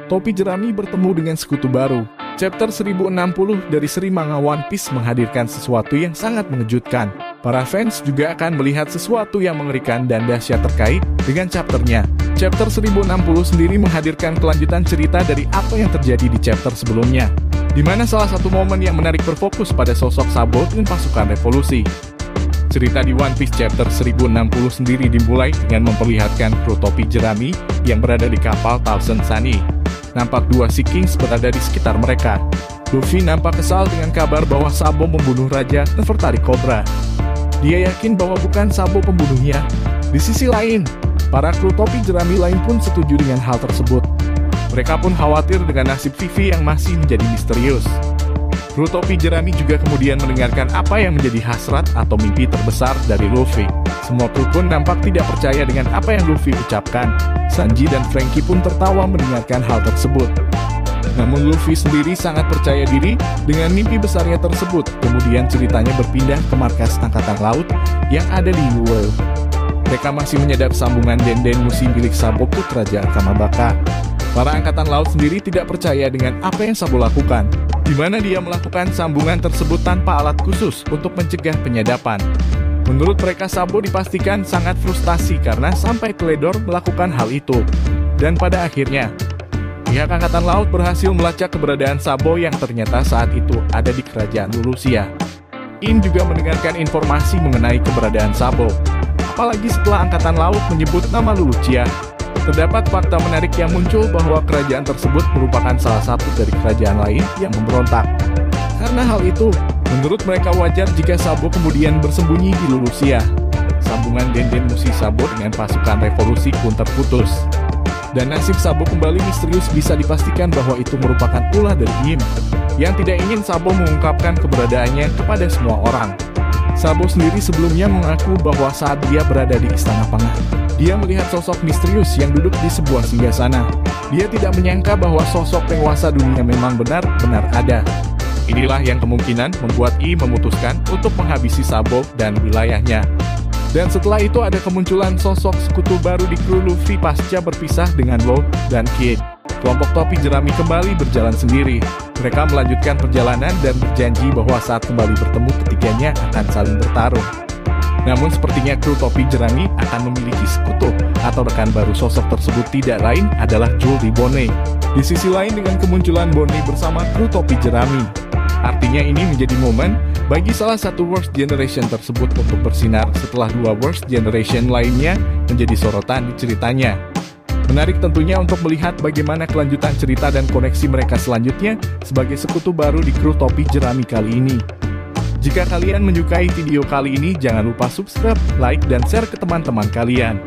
Topi Jerami bertemu dengan sekutu baru. Chapter 1060 dari seri manga One Piece menghadirkan sesuatu yang sangat mengejutkan. Para fans juga akan melihat sesuatu yang mengerikan dan dahsyat terkait dengan chapternya. Chapter 1060 sendiri menghadirkan kelanjutan cerita dari apa yang terjadi di chapter sebelumnya, di mana salah satu momen yang menarik berfokus pada sosok Sabo dan pasukan revolusi. Cerita di One Piece Chapter 1060 sendiri dimulai dengan memperlihatkan kru topi jerami yang berada di kapal Thousand Sunny. Nampak dua Sea Kings berada di sekitar mereka. Luffy nampak kesal dengan kabar bahwa Sabo membunuh Raja Nefertari Cobra. Dia yakin bahwa bukan Sabo pembunuhnya. Di sisi lain, para kru topi jerami lain pun setuju dengan hal tersebut. Mereka pun khawatir dengan nasib Vivi yang masih menjadi misterius. Kru topi jerami juga kemudian mendengarkan apa yang menjadi hasrat atau mimpi terbesar dari Luffy. Semua kru pun nampak tidak percaya dengan apa yang Luffy ucapkan. Sanji dan Franky pun tertawa mendengarkan hal tersebut. Namun Luffy sendiri sangat percaya diri dengan mimpi besarnya tersebut. Kemudian ceritanya berpindah ke markas Angkatan Laut yang ada di New World. Mereka masih menyadap sambungan Denden Mushi milik Sabo Putra Raja Kamabaka. Para Angkatan Laut sendiri tidak percaya dengan apa yang Sabo lakukan, di mana dia melakukan sambungan tersebut tanpa alat khusus untuk mencegah penyadapan. Menurut mereka, Sabo dipastikan sangat frustasi karena sampai teledor melakukan hal itu. Dan pada akhirnya, pihak Angkatan Laut berhasil melacak keberadaan Sabo yang ternyata saat itu ada di kerajaan Lulusia. In juga mendengarkan informasi mengenai keberadaan Sabo. Apalagi setelah Angkatan Laut menyebut nama Lulusia, terdapat fakta menarik yang muncul bahwa kerajaan tersebut merupakan salah satu dari kerajaan lain yang memberontak. Karena hal itu, menurut mereka wajar jika Sabo kemudian bersembunyi di Lulusia. Sambungan Denden Mushi Sabo dengan pasukan revolusi pun terputus. Dan nasib Sabo kembali misterius bisa dipastikan bahwa itu merupakan ulah dari Im, yang tidak ingin Sabo mengungkapkan keberadaannya kepada semua orang. Sabo sendiri sebelumnya mengaku bahwa saat dia berada di Istana Panga, dia melihat sosok misterius yang duduk di sebuah singgasana. Dia tidak menyangka bahwa sosok penguasa dunia memang benar-benar ada. Inilah yang kemungkinan membuat I memutuskan untuk menghabisi Sabo dan wilayahnya. Dan setelah itu ada kemunculan sosok sekutu baru di kru Luffy pasca berpisah dengan Law dan Kid. Kelompok topi jerami kembali berjalan sendiri. Mereka melanjutkan perjalanan dan berjanji bahwa saat kembali bertemu ketiganya akan saling bertarung. Namun sepertinya kru topi jerami akan memiliki sekutu atau rekan baru. Sosok tersebut tidak lain adalah Jewelry Bonney. Di sisi lain dengan kemunculan Bonney bersama kru topi jerami, artinya ini menjadi momen bagi salah satu Worst Generation tersebut untuk bersinar setelah dua Worst Generation lainnya menjadi sorotan di ceritanya. Menarik tentunya untuk melihat bagaimana kelanjutan cerita dan koneksi mereka selanjutnya sebagai sekutu baru di kru topi jerami kali ini. Jika kalian menyukai video kali ini, jangan lupa subscribe, like, dan share ke teman-teman kalian.